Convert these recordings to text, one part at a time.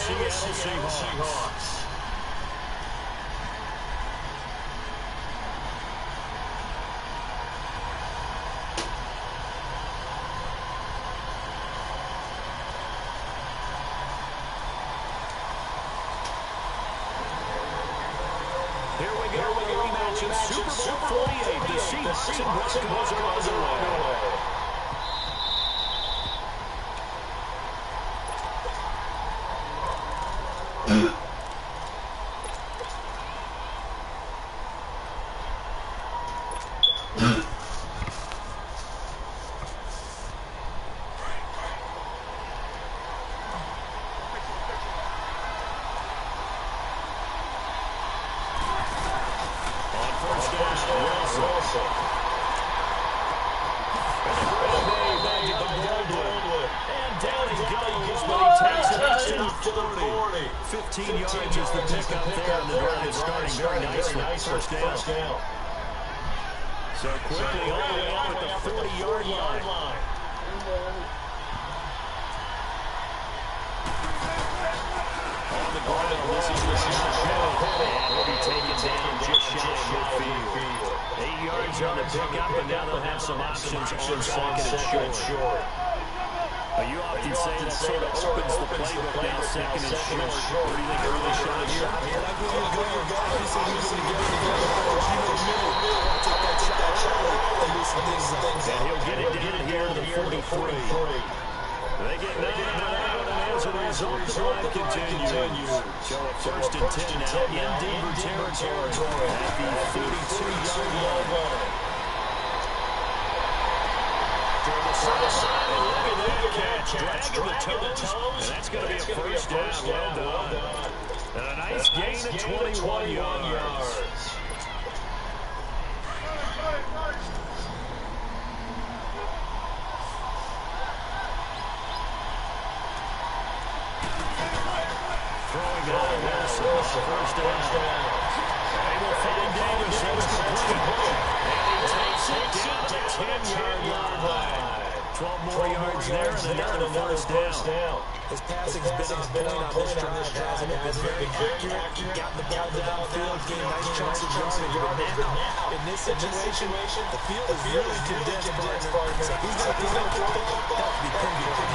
Seattle Seahawks. Here we go, rematch of Super Bowl 48. The Seahawks and Broncos are underway. And down he goes, but he takes it out to the 40. 15 yards is the pickup there, and the drive is starting very nicely. First down. So quickly all the way up at the 40-yard line. On the ground, this is the show. And he'll be taken down just shy of midfield. 8 yards on the pickup, and now they'll have some options on second and short. But you often say that sort of opens the playbook now, second and short. What do you think early shot here? And he'll get it down here to the 43. They get 9 out of that one, and as a result, the drive continues. So a first and 10 now in Denver territory at the 42-yard line. Look at that catch, dragging the toes, and that's going to be a first down. Well done. And a nice gain of 21 yards. Throwing on Wilson, first down. They will find Davis, it's complete. And he takes it down to the 10-yard line. 12 more yards there, and another first down. His passing's been on point on this drive, hasn't it? Been very accurate. Got the ball downfield, gained nice chunks of yardage. But now, in this situation, the field is really condensed, partner. So he's going to throw the ball. That would be pretty good. To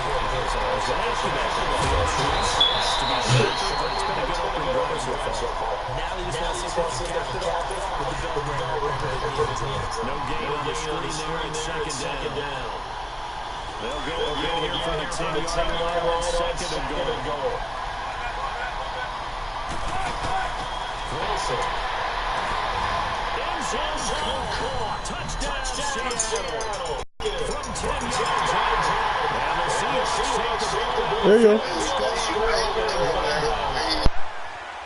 be sure, but it's been a good opening drive so far. Now he just wants to see if he can cap it off with the bell ringer. No gain on the screen there, and second down. They'll go again here for the 10-yard line, second and goal. Wilson. End zone caught. Touchdown, Seattle. From 10 yards out. And the Seahawks take the ball. There you go.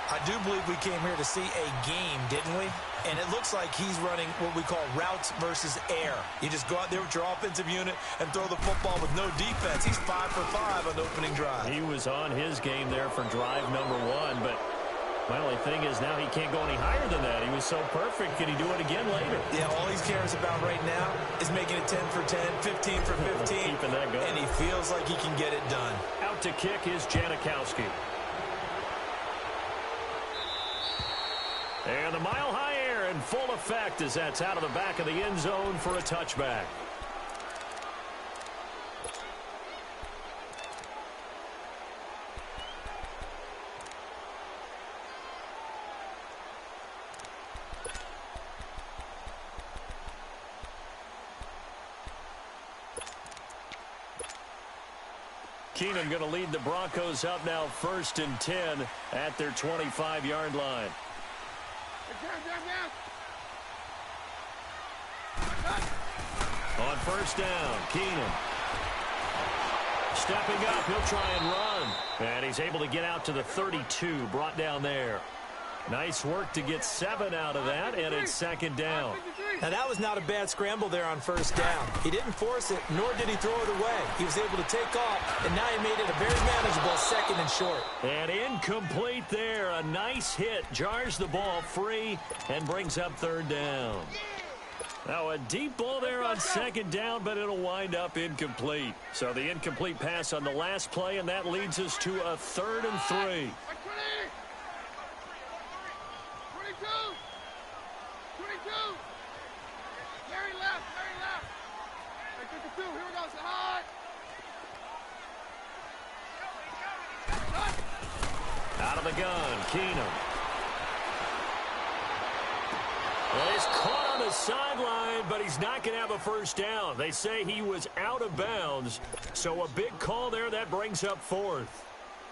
I do believe we came here to see a game, didn't we? And it looks like he's running what we call routes versus air. You just go out there with your offensive unit and throw the football with no defense. He's 5 for 5 on the opening drive. He was on his game there for drive number 1, but my only thing is now he can't go any higher than that. He was so perfect. Can he do it again later? Yeah, all he cares about right now is making it 10 for 10, 15 for 15. Keeping that going. And he feels like he can get it done. Out to kick is Janikowski. And the mile-high air in full effect as that's out of the back of the end zone for a touchback. Keenum going to lead the Broncos up now first and 10 at their 25-yard line. On first down, Keenum. Stepping up, he'll try and run. And he's able to get out to the 32, brought down there. Nice work to get 7 out of that, and it's second down. Now, that was not a bad scramble there on first down. He didn't force it, nor did he throw it away. He was able to take off, and now he made it a very manageable second and short. And incomplete there. A nice hit. Jars the ball free and brings up third down. Now a deep ball there on second down, but it'll wind up incomplete. So the incomplete pass on the last play, and that leads us to a 3rd and 3. 22. 22. Very left. Very left. 52. Here we go. Say hi. Out of the gun, Keenum. Well, he's caught on the sideline, but he's not going to have a first down. They say he was out of bounds, so a big call there. That brings up 4th.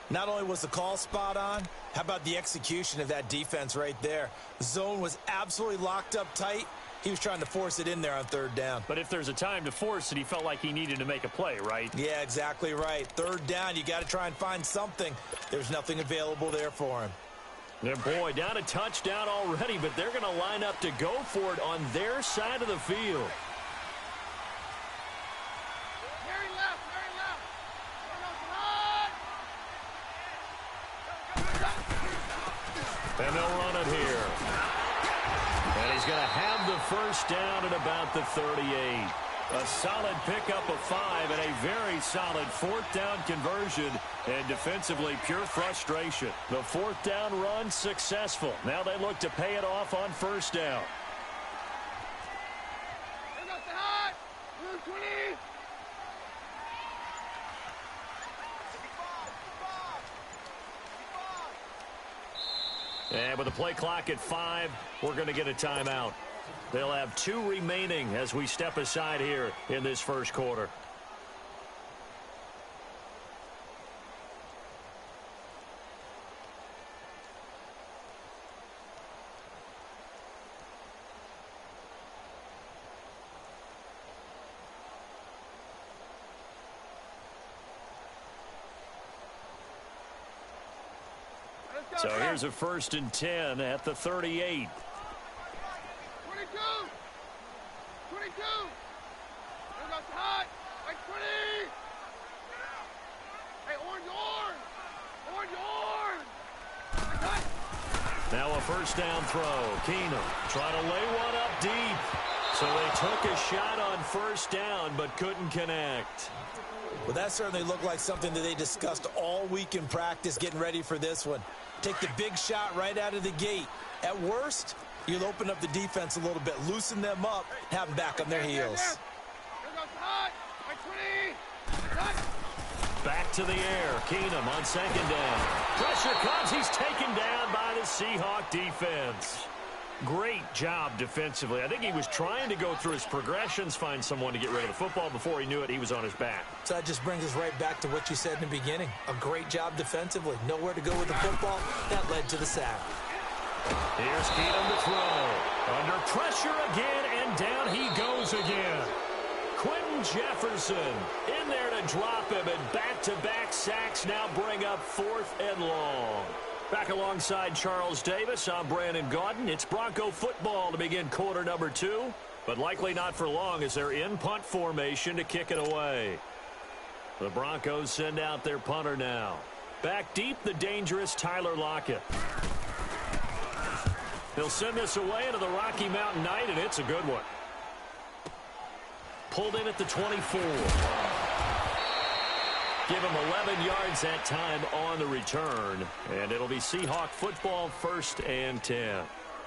Not only was the call spot on, how about the execution of that defense right there? The zone was absolutely locked up tight. He was trying to force it in there on 3rd down. But if there's a time to force it, he felt like he needed to make a play, right? Yeah, exactly right. 3rd down, you got to try and find something. There's nothing available there for him. And boy, down a touchdown already, but they're going to line up to go for it on their side of the field. Very left. Very left. And they'll run it here. And he's going to have the first down at about the 38. A solid pickup of 5 and a very solid 4th down conversion. And defensively, pure frustration. The 4th down run successful. Now they look to pay it off on 1st down. Here goes the high. 20. And with the play clock at 5, we're going to get a timeout. They'll have 2 remaining as we step aside here in this first quarter. So here's a 1st and 10 at the 38. 22. 22. Here goes the high. 20. Hey, orange. Now a 1st down throw. Keenum trying to lay one up deep. So they took a shot on 1st down but couldn't connect. Well, that certainly looked like something that they discussed all week in practice getting ready for this one. Take the big shot right out of the gate. At worst, you'll open up the defense a little bit, loosen them up, have them back on their heels. Here goes the high. 20. Back to the air. Keenum on 2nd down. Pressure comes. He's taken down by the Seahawk defense. Great job defensively. I think he was trying to go through his progressions, find someone to get rid of the football. Before he knew it, he was on his back. So that just brings us right back to what you said in the beginning. A great job defensively. Nowhere to go with the football. That led to the sack. Here's Keenum to throw. Under pressure again, and down he goes again. Quentin Jefferson in there to drop him, and back-to-back sacks now bring up 4th and long. Back alongside Charles Davis, I'm Brandon Gaudin. It's Bronco football to begin quarter number 2, but likely not for long as they're in punt formation to kick it away. The Broncos send out their punter now. Back deep, the dangerous Tyler Lockett. They'll send this away into the Rocky Mountain Night, and it's a good one. Pulled in at the 24. Give him 11 yards that time on the return. And it'll be Seahawk football, 1st and 10.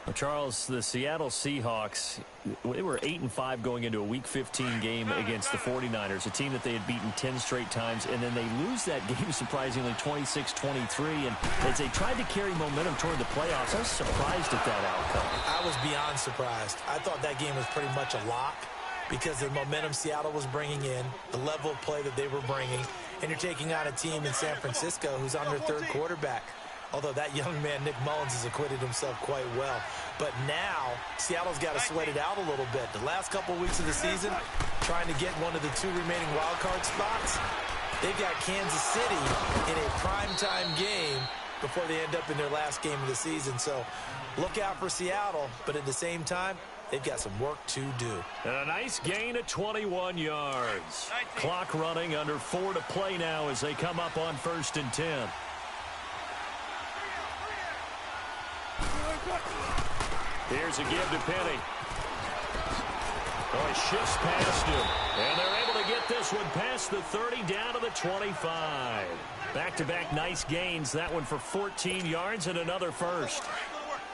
Well, Charles, the Seattle Seahawks, they were 8-5 going into a Week 15 game against the 49ers, a team that they had beaten 10 straight times, and then they lose that game surprisingly 26-23. And as they tried to carry momentum toward the playoffs, I was surprised at that outcome. I was beyond surprised. I thought that game was pretty much a lock because of the momentum Seattle was bringing in, the level of play that they were bringing, and you're taking on a team in San Francisco who's on their 3rd quarterback. Although that young man, Nick Mullins, has acquitted himself quite well. But now, Seattle's got to sweat it out a little bit. The last couple of weeks of the season, trying to get one of the 2 remaining wildcard spots, they've got Kansas City in a primetime game before they end up in their last game of the season. So look out for Seattle, but at the same time, they've got some work to do. And a nice gain of 21 yards. Clock running, under 4 to play now as they come up on 1st and 10. Here's a give to Penny. Oh, he shifts past him. And they're able to get this one past the 30 down to the 25. Back-to-back nice gains. That one for 14 yards and another first.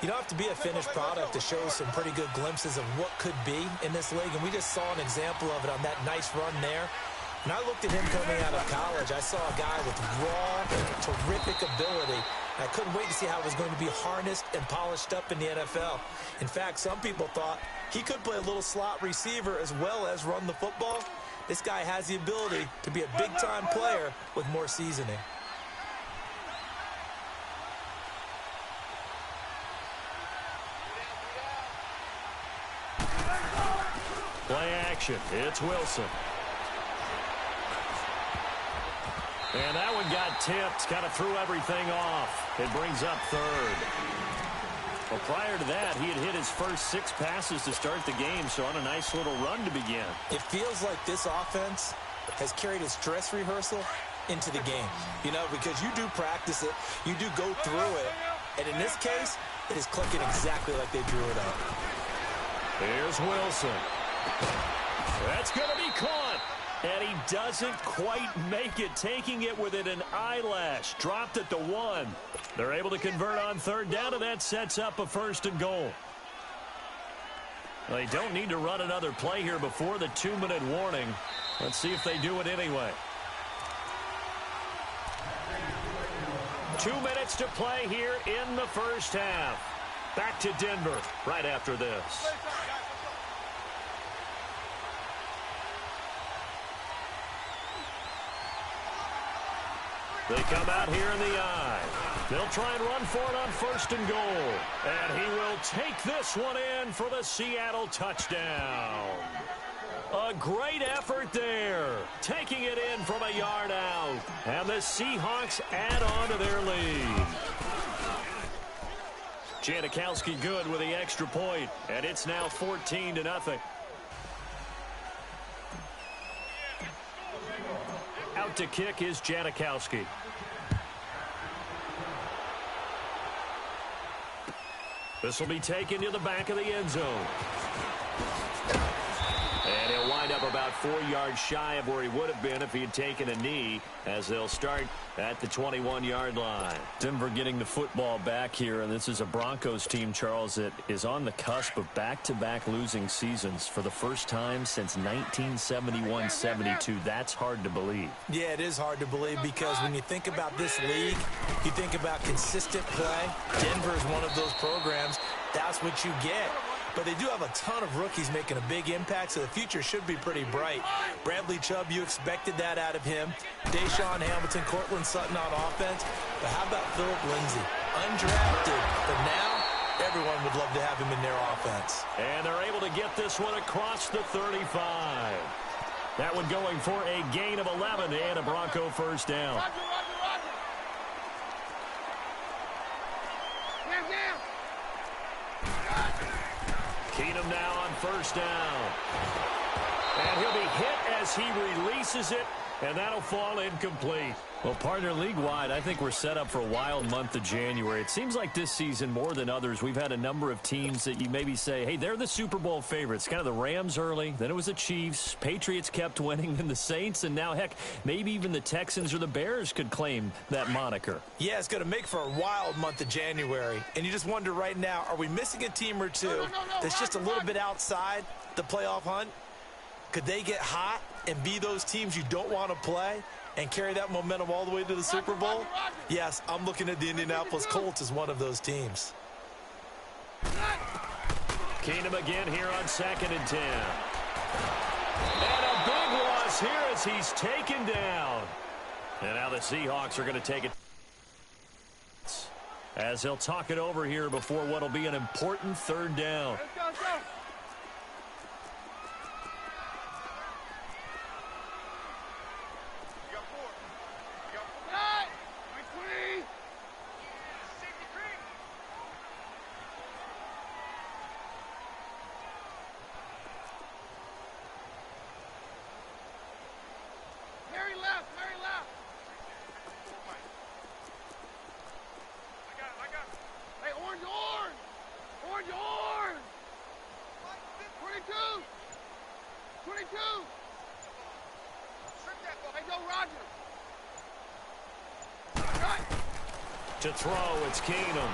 You don't have to be a finished product to show some pretty good glimpses of what could be in this league, and we just saw an example of it on that nice run there. When I looked at him coming out of college, I saw a guy with raw, terrific ability. I couldn't wait to see how it was going to be harnessed and polished up in the NFL. In fact, some people thought he could play a little slot receiver as well as run the football. This guy has the ability to be a big-time player with more seasoning. Play action. It's Wilson. And that one got tipped. Kind of threw everything off. It brings up third. Well, prior to that, he had hit his first 6 passes to start the game, so on a nice little run to begin. It feels like this offense has carried its dress rehearsal into the game. You know, because you do practice it, you do go through it, and in this case, it is clicking exactly like they drew it up. Here's Wilson. That's going to be caught. And he doesn't quite make it, taking it within an eyelash. Dropped at the 1. They're able to convert on third down, and that sets up a 1st and goal. They don't need to run another play here before the 2-minute warning. Let's see if they do it anyway. 2 minutes to play here in the first half. Back to Denver right after this. They come out here in the eye. They'll try and run for it on 1st and goal. And he will take this one in for the Seattle touchdown. A great effort there. Taking it in from a yard out. And the Seahawks add on to their lead. Janikowski good with the extra point. And it's now 14-0. Out to kick is Janikowski. This will be taken to the back of the end zone. And he'll wind up about 4 yards shy of where he would have been if he had taken a knee, as they'll start at the 21-yard line. Denver getting the football back here, and this is a Broncos team, Charles, that is on the cusp of back-to-back losing seasons for the first time since 1971-72. That's hard to believe. Yeah, it is hard to believe, because when you think about this league, you think about consistent play. Denver is one of those programs. That's what you get. But they do have a ton of rookies making a big impact, so the future should be pretty bright. Bradley Chubb, you expected that out of him. Deshaun Hamilton, Cortland Sutton on offense. But how about Phillip Lindsay? Undrafted, but now everyone would love to have him in their offense. And they're able to get this one across the 35. That one going for a gain of 11 and a Bronco first down. Roger. Down. Keenum now on first down. And he'll be hit as he releases it, and that'll fall incomplete. Well, partner, league-wide, I think we're set up for a wild month of January. It seems like this season, more than others, we've had a number of teams that you maybe say, hey, they're the Super Bowl favorites. Kind of the Rams early, then it was the Chiefs. Patriots kept winning, then the Saints, and now, heck, maybe even the Texans or the Bears could claim that moniker. Yeah, it's going to make for a wild month of January. And you just wonder right now, are we missing a team or two that's just a little bit outside the playoff hunt? Could they get hot and be those teams you don't want to play and carry that momentum all the way to the Super Bowl? Yes, I'm looking at the Indianapolis Colts as one of those teams. Keenum again here on 2nd and 10. And a big loss here as he's taken down. And now the Seahawks are going to take it, as he'll talk it over here before what will be an important 3rd down. Let's go. To throw, it's Keenum.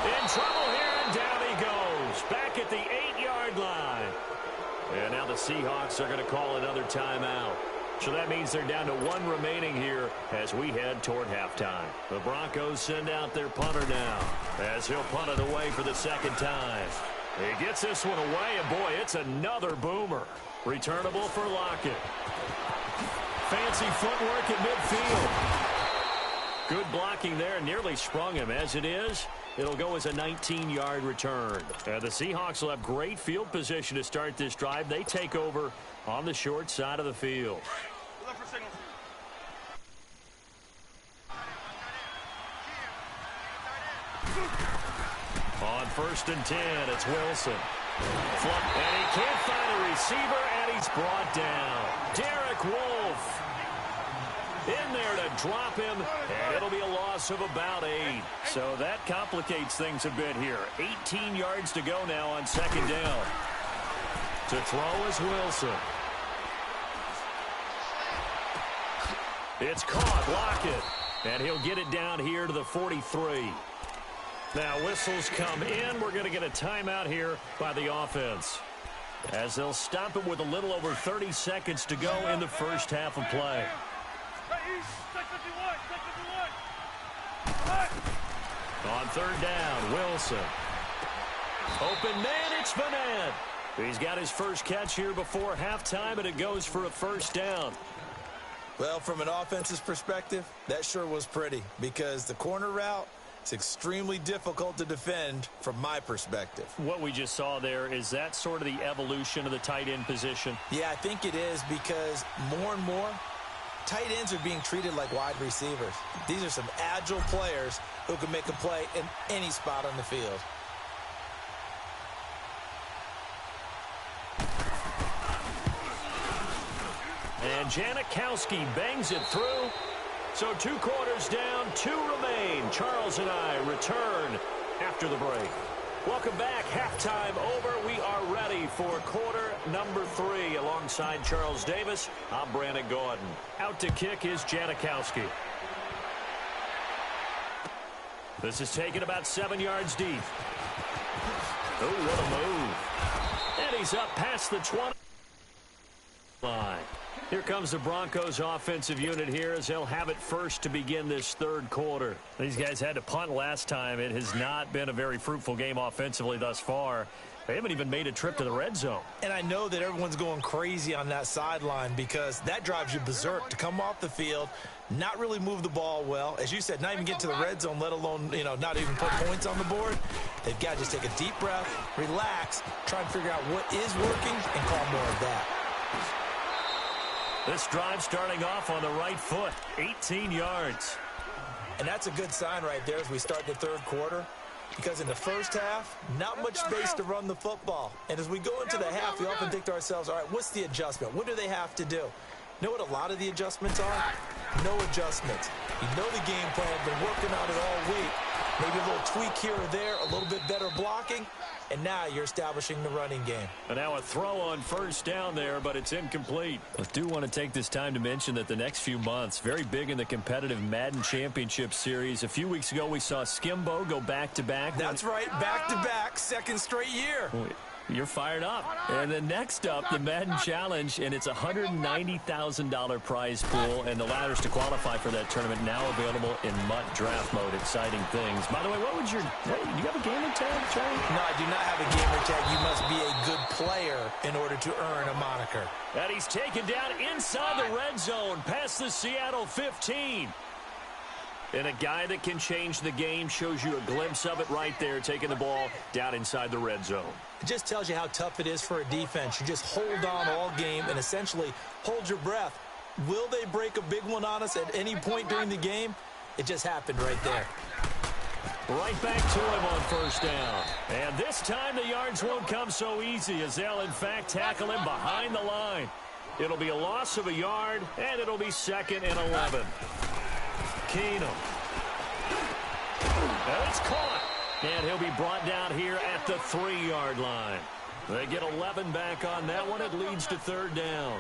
In trouble here, and down he goes. Back at the 8-yard line. And now the Seahawks are going to call another timeout. So that means they're down to 1 remaining here as we head toward halftime. The Broncos send out their punter now as he'll punt it away for the second time. He gets this one away, and boy, it's another boomer. Returnable for Lockett. Fancy footwork at midfield. Good blocking there, nearly sprung him. As it is, it'll go as a 19-yard return. The Seahawks will have great field position to start this drive. They take over on the short side of the field. On 1st and 10, it's Wilson. And he can't find a receiver, and he's brought down. Derek Wolfe in there to drop him, and it'll be a loss of about 8. So that complicates things a bit here. 18 yards to go now on 2nd down. To throw is Wilson. It's caught, Lockett, and he'll get it down here to the 43. Now whistles come in. We're going to get a timeout here by the offense, as they'll stop it with a little over 30 seconds to go in the first half of play. On 3rd down, Wilson. Open man, it's Vanette. He's got his first catch here before halftime, and it goes for a 1st down. Well, from an offensive perspective, that sure was pretty, because the corner route is extremely difficult to defend from my perspective. What we just saw there, is that sort of the evolution of the tight end position? Yeah, I think it is, because more and more, tight ends are being treated like wide receivers. These are some agile players who can make a play in any spot on the field. And Janikowski bangs it through. So 2 quarters down, 2 remain. Charles and I return after the break. Welcome back. Halftime over. We are ready for quarter number 3. Alongside Charles Davis, I'm Brandon Gordon. Out to kick is Janikowski. This is taken about 7 yards deep. Oh, what a move. And he's up past the 20 line. Here comes the Broncos offensive unit here as they'll have it first to begin this 3rd quarter. These guys had to punt last time. It has not been a very fruitful game offensively thus far. They haven't even made a trip to the red zone. And I know that everyone's going crazy on that sideline, because that drives you berserk to come off the field, not really move the ball well. As you said, not even get to the red zone, let alone, not even put points on the board. They've got to just take a deep breath, relax, try and figure out what is working, and call more of that. This drive starting off on the right foot, 18 yards. And that's a good sign right there as we start the 3rd quarter, because in the first half, not much space to run the football. And as we go into the half, we often think to ourselves, all right, what's the adjustment? What do they have to do? You know what a lot of the adjustments are? No adjustments. You know the game plan, been working on it all week. Maybe a little tweak here or there, a little bit better blocking, and now you're establishing the running game. And now a throw on 1st down there, but it's incomplete. I do want to take this time to mention that the next few months, very big in the competitive Madden Championship Series. A few weeks ago, we saw Skimbo go back-to-back. That's right, back-to-back, 2nd straight year. You're fired up. And then next up, the Madden Challenge, and it's a $190,000 prize pool, and the ladders to qualify for that tournament now available in MUT draft mode. Exciting things. By the way, do you have a gamer tag, Charlie? No, I do not have a gamer tag. You must be a good player in order to earn a moniker. And he's taken down inside the red zone, past the Seattle 15. And a guy that can change the game, shows you a glimpse of it right there, taking the ball down inside the red zone. It just tells you how tough it is for a defense. You just hold on all game and essentially hold your breath. Will they break a big one on us at any point during the game? It just happened right there. Right back to him on 1st down. And this time the yards won't come so easy, as they'll, in fact, tackle him behind the line. It'll be a loss of a yard, and it'll be 2nd and 11. Keenum. And it's caught. And he'll be brought down here at the 3-yard line. They get 11 back on that one. It leads to 3rd down.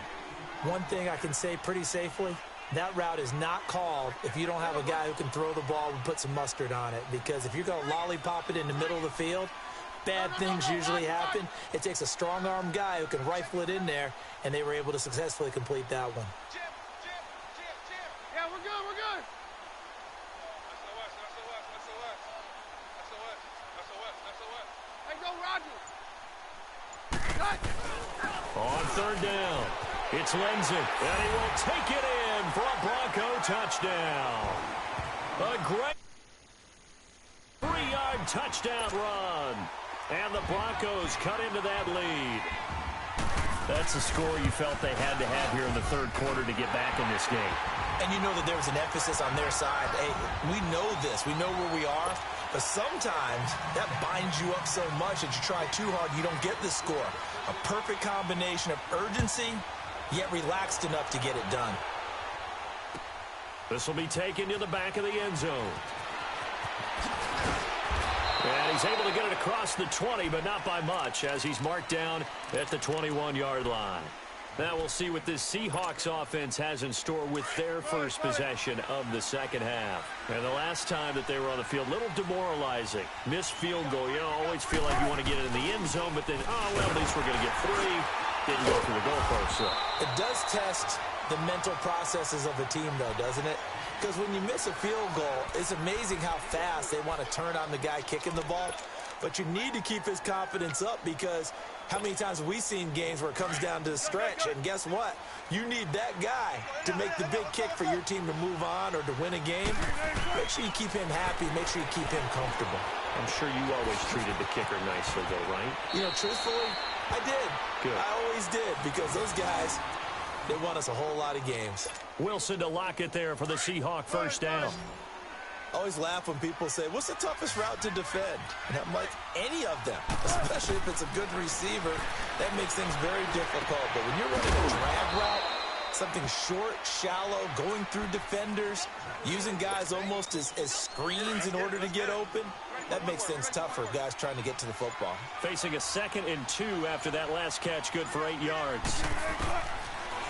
One thing I can say pretty safely, That route is not called if you don't have a guy who can throw the ball and put some mustard on it, because if you're going to lollipop it in the middle of the field, bad things usually happen. It takes a strong-arm guy who can rifle it in there, and they were able to successfully complete that one. Yeah, we're good, we're good. Hey, go, Roger. Cut. On third down, it's Lindsey, and he will take it in for a Bronco touchdown. A great 3-yard touchdown run, and the Broncos cut into that lead. That's a score you felt they had to have here in the third quarter to get back in this game. And you know that there was an emphasis on their side. Hey, we know this. We know where we are. But sometimes that binds you up so much that you try too hard, you don't get the score. A perfect combination of urgency, yet relaxed enough to get it done. This will be taken to the back of the end zone. And he's able to get it across the 20, but not by much, as he's marked down at the 21-yard line. Now we'll see what this Seahawks offense has in store with their first possession of the second half. And the last time that they were on the field, a little demoralizing. Missed field goal. You know, always feel like you want to get it in the end zone, but then, oh, well, at least we're going to get 3. Didn't go through the goalpost. So. It does test the mental processes of the team, though, doesn't it? Because when you miss a field goal, it's amazing how fast they want to turn on the guy kicking the ball. But you need to keep his confidence up, because how many times have we seen games where it comes down to the stretch? And guess what? You need that guy to make the big kick for your team to move on or to win a game. Make sure you keep him happy. Make sure you keep him comfortable. I'm sure you always treated the kicker nicely, though, right? You know, truthfully, I did. Good. I always did, because those guys, they won us a whole lot of games. Wilson to lock it there for the Seahawk first down. I always laugh when people say, what's the toughest route to defend? And I'm like, any of them, especially if it's a good receiver. That makes things very difficult. But when you're running a drag route, something short, shallow, going through defenders, using guys almost as screens in order to get open, that makes things tough for guys trying to get to the football. Facing a 2nd and 2 after that last catch, good for 8 yards.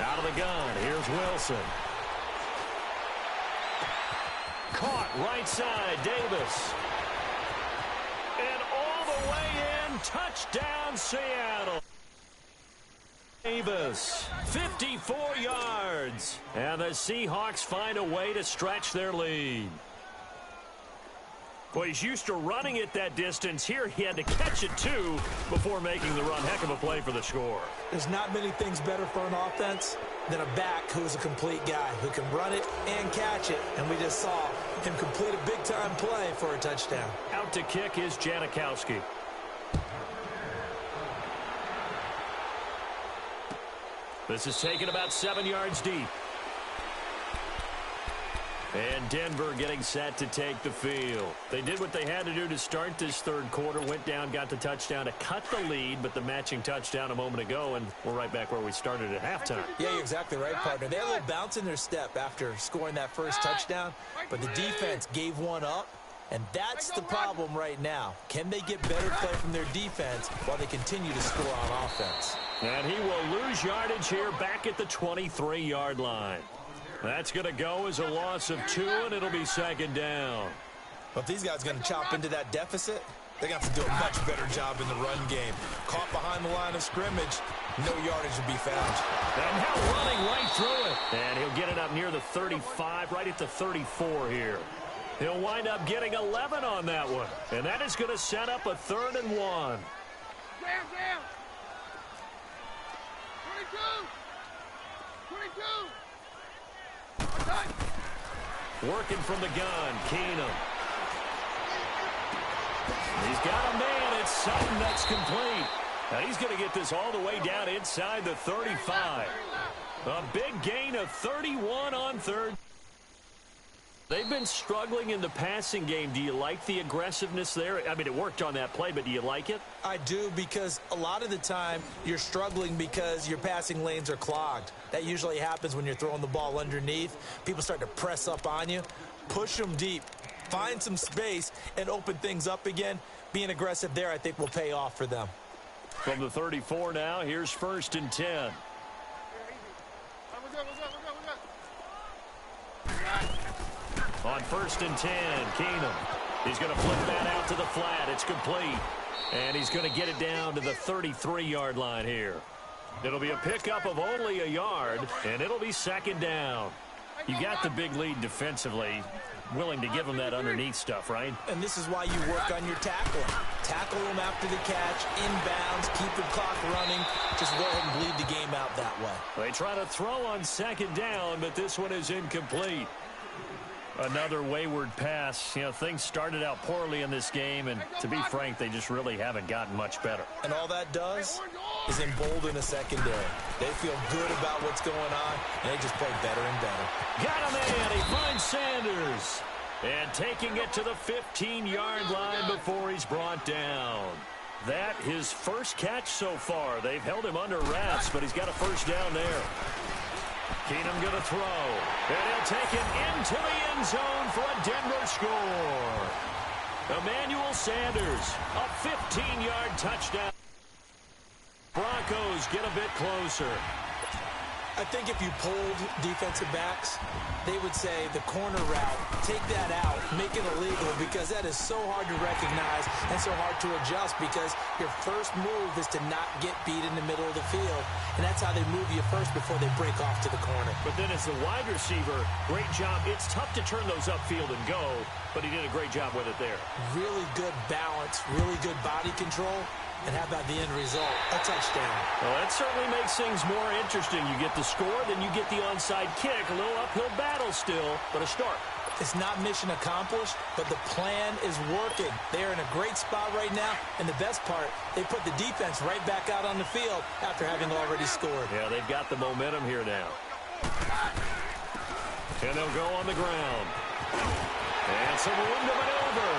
Out of the gun, here's Wilson. Caught right side, Davis. And all the way in, touchdown Seattle. Davis, 54 yards. And the Seahawks find a way to stretch their lead. Well, he's used to running it that distance. Here he had to catch it, too, before making the run. Heck of a play for the score. There's not many things better for an offense than a back who is a complete guy who can run it and catch it. And we just saw him complete a big-time play for a touchdown. Out to kick is Janikowski. This is taken about 7 yards deep. And Denver getting set to take the field. They did what they had to do to start this third quarter. Went down, got the touchdown to cut the lead, but the matching touchdown a moment ago, and we're right back where we started at halftime. Yeah, you're exactly right, partner. They had a little bounce in their step after scoring that first touchdown, but the defense gave one up, and that's the problem right now. Can they get better play from their defense while they continue to score on offense? And he will lose yardage here back at the 23-yard line. That's going to go as a loss of 2, and it'll be 2nd down. Well, if these guys are going to chop into that deficit, they're going to have to do a much better job in the run game. Caught behind the line of scrimmage, no yardage to be found. And now running right through it. And he'll get it up near the 35, right at the 34 here. He'll wind up getting 11 on that one. And that is going to set up a 3rd and 1. Jam, jam. 22. 22. Working from the gun, Keenum. He's got a man. It's Sutton that's complete. Now he's going to get this all the way down inside the 35. A big gain of 31 on 3rd. They've been struggling in the passing game. Do you like the aggressiveness there? I mean, it worked on that play, but do you like it? I do, because a lot of the time you're struggling because your passing lanes are clogged. That usually happens when you're throwing the ball underneath. People start to press up on you. Push them deep. Find some space and open things up again. Being aggressive there, I think, will pay off for them. From the 34 now, here's 1st and 10. On 1st and 10, Keenum. He's going to flip that out to the flat. It's complete. And he's going to get it down to the 33-yard line here. It'll be a pickup of only a yard, and it'll be 2nd down. You got the big lead defensively. Willing to give him that underneath stuff, right? And this is why you work on your tackling. Tackle him after the catch, inbounds, keep the clock running. Just go ahead and bleed the game out that way. They try to throw on 2nd down, but this one is incomplete. Another wayward pass. You know, things started out poorly in this game, and to be frank, they just really haven't gotten much better. And all that does is embolden a secondary. They feel good about what's going on, and they just play better and better. Got him in. He finds Sanders. And taking it to the 15-yard line before he's brought down. That his first catch so far. They've held him under wraps, but he's got a first down there. Keenum going to throw. And he'll take it into the end zone for a Denver score. Emmanuel Sanders, a 15-yard touchdown. Broncos get a bit closer. I think if you polled defensive backs, they would say the corner route, take that out, make it illegal, because that is so hard to recognize and so hard to adjust, because your first move is to not get beat in the middle of the field, and that's how they move you first before they break off to the corner. But then as the wide receiver, great job. It's tough to turn those upfield and go, but he did a great job with it there. Really good balance, really good body control. And how about the end result? A touchdown. Well, that certainly makes things more interesting. You get the score, then you get the onside kick. A little uphill battle still, but a start. It's not mission accomplished, but the plan is working. They are in a great spot right now, and the best part, they put the defense right back out on the field after having already scored. Yeah, they've got the momentum here now. And they'll go on the ground. And some room to maneuver.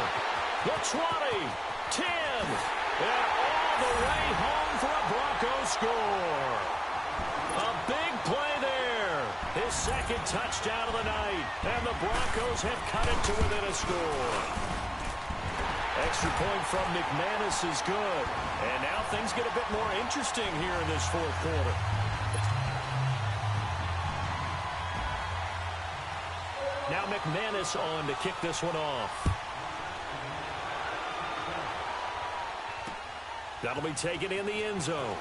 The 20, 10, and all the way home for a Broncos score. A big play there. His 2nd touchdown of the night. And the Broncos have cut it to within a score. Extra point from McManus is good. And now things get a bit more interesting here in this 4th quarter. Now McManus on to kick this one off. That'll be taken in the end zone.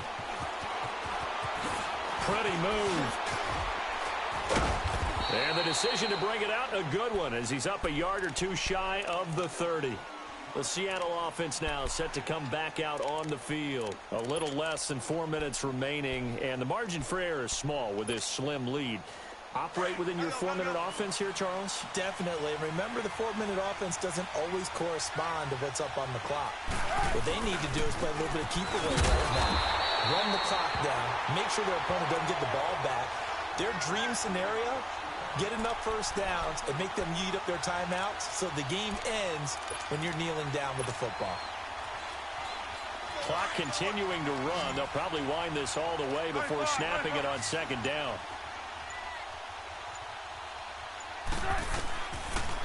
Pretty move. And the decision to bring it out, a good one, as he's up a yard or two shy of the 30. The Seattle offense now set to come back out on the field. A little less than 4 minutes remaining, and the margin for error is small with this slim lead. Operate within your 4-minute offense here, Charles? Definitely. Remember, the 4-minute offense doesn't always correspond to what's up on the clock. What they need to do is play a little bit of keep away right now. Run the clock down. Make sure their opponent doesn't get the ball back. Their dream scenario, get enough first downs and make them eat up their timeouts so the game ends when you're kneeling down with the football. Clock continuing to run. They'll probably wind this all the way before snapping it on 2nd down.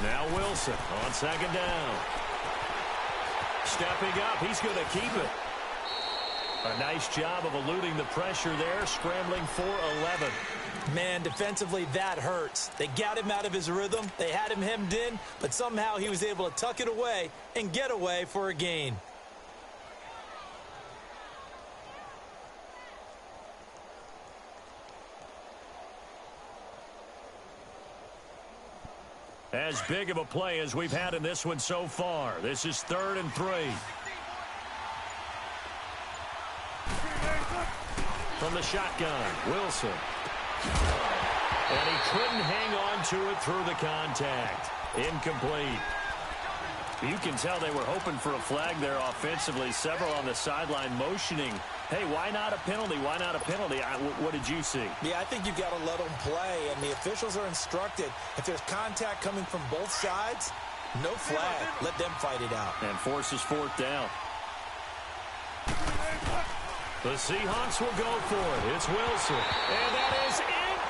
Now Wilson on 2nd down. Stepping up, he's going to keep it. A nice job of eluding the pressure there, scrambling for 11. Man, defensively, that hurts. They got him out of his rhythm. They had him hemmed in, but somehow he was able to tuck it away and get away for a gain. As big of a play as we've had in this one so far. This is 3rd and 3. From the shotgun, Wilson. And he couldn't hang on to it through the contact. Incomplete. You can tell they were hoping for a flag there offensively. Several on the sideline motioning. Hey, why not a penalty? Why not a penalty? What did you see? Yeah, I think you've got to let them play, and the officials are instructed. If there's contact coming from both sides, no flag. Let them fight it out. And forces 4th down. The Seahawks will go for it. It's Wilson. And that is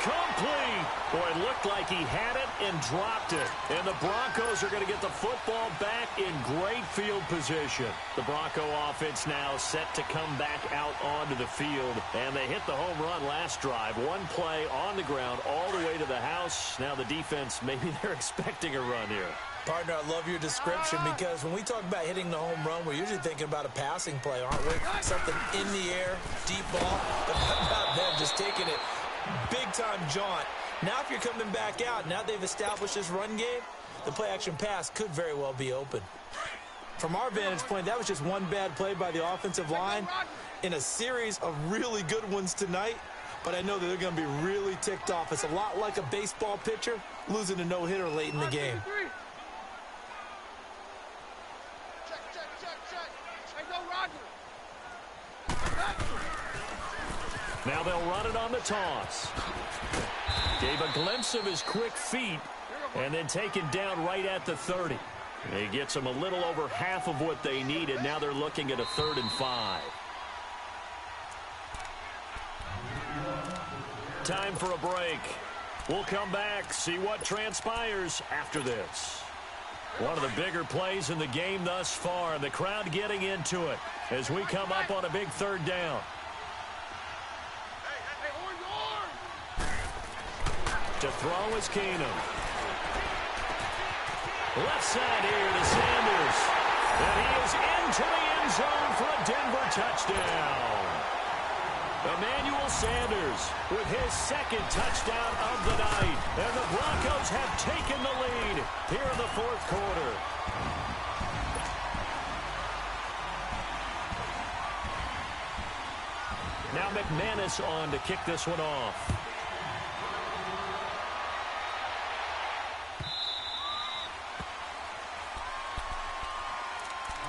complete. Boy, it looked like he had it and dropped it. And the Broncos are going to get the football back in great field position. The Bronco offense now set to come back out onto the field. And they hit the home run last drive. One play on the ground all the way to the house. Now the defense, maybe they're expecting a run here. Partner, I love your description because when we talk about hitting the home run, we're usually thinking about a passing play, aren't we? Something in the air, deep ball, but how about them just taking it big-time jaunt. Now if you're coming back out, now they've established this run game, the play-action pass could very well be open. From our vantage point, that was just one bad play by the offensive line in a series of really good ones tonight, but I know that they're going to be really ticked off. It's a lot like a baseball pitcher losing a no-hitter late in the game. Now they'll run it on the toss. Gave a glimpse of his quick feet and then taken down right at the 30. He gets them a little over half of what they needed. Now they're looking at a 3rd and 5. Time for a break. We'll come back, see what transpires after this. One of the bigger plays in the game thus far. The crowd getting into it as we come up on a big 3rd down. To throw is Keenum. Left side here to Sanders. And he is into the end zone for a Denver touchdown. Emmanuel Sanders with his 2nd touchdown of the night. And the Broncos have taken the lead here in the 4th quarter. Now McManus on to kick this one off.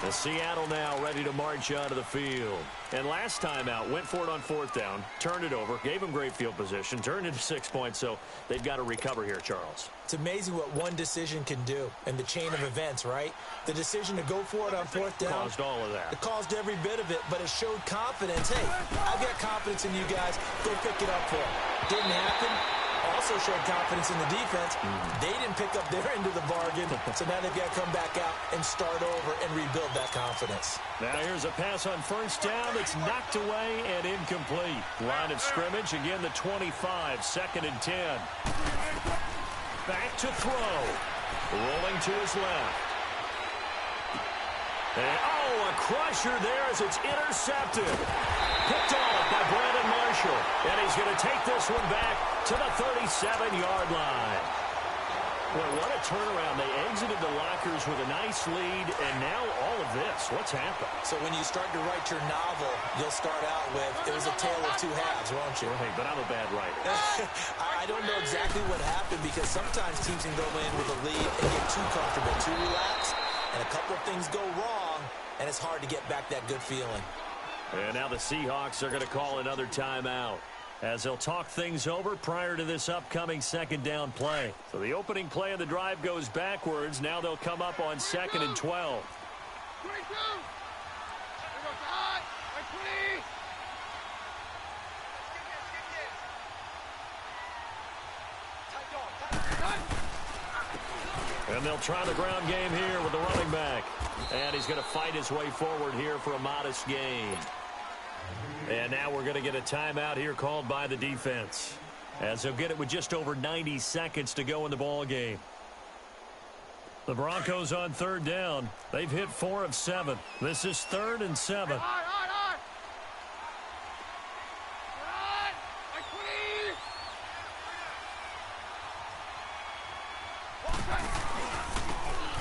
The Seattle now ready to march onto the field. And last time out, went for it on 4th down, turned it over, gave them great field position, turned into 6 points, so they've got to recover here, Charles. It's amazing what one decision can do in the chain of events, right? The decision to go for it on 4th down. Caused all of that. It caused every bit of it, but it showed confidence. Hey, I've got confidence in you guys. Go pick it up for them. Didn't happen. Also showed confidence in the defense. They didn't pick up their end of the bargain, so now they've got to come back out and start over and rebuild that confidence. Now here's a pass on 1st down. It's knocked away and incomplete. Line of scrimmage, again the 25, 2nd and 10. Back to throw. Rolling to his left. And, a crusher there as it's intercepted. Picked off by Brandon Marshall. And he's going to take this one back to the 37-yard line. Boy, what a turnaround. They exited the lockers with a nice lead, and now all of this. What's happened? So when you start to write your novel, you'll start out with, it was a tale of 2 halves, won't you? Hey, but I'm a bad writer. I don't know exactly what happened because sometimes teams can go in with a lead and get too comfortable, too relaxed, and a couple of things go wrong, and it's hard to get back that good feeling. And now the Seahawks are going to call another timeout as they'll talk things over prior to this upcoming 2nd down play. So the opening play of the drive goes backwards. Now they'll come up on 2nd and 12. 22. And they'll try the ground game here with the running back. And he's going to fight his way forward here for a modest gain. And now we're going to get a timeout here called by the defense, as they'll get it with just over 90 seconds to go in the ball game. The Broncos on 3rd down. They've hit 4 of 7. This is 3rd and 7.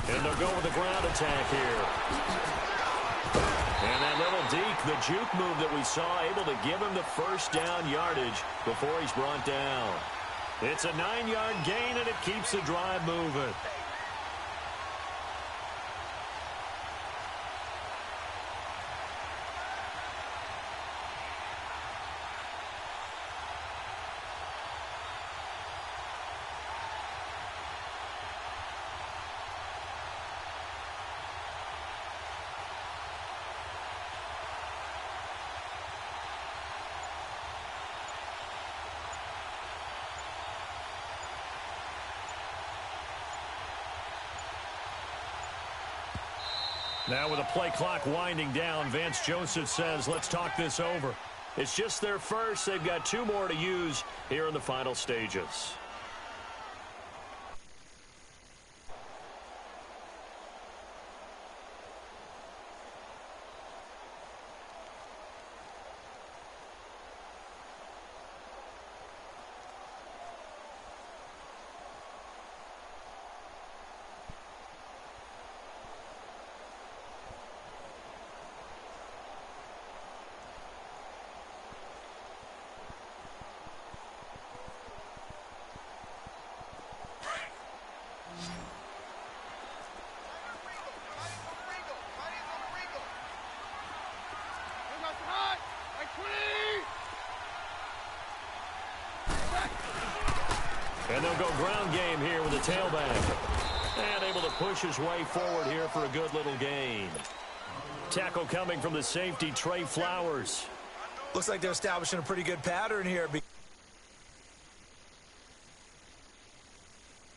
And they'll go with the ground attack here. And that little deke, the juke move that we saw, able to give him the 1st down yardage before he's brought down. It's a 9-yard gain, and it keeps the drive moving. Now with the play clock winding down, Vance Joseph says, let's talk this over. It's just their first. They've got 2 more to use here in the final stages. And they'll go ground game here with a tailback. And able to push his way forward here for a good little gain. Tackle coming from the safety, Trey Flowers. Looks like they're establishing a pretty good pattern here.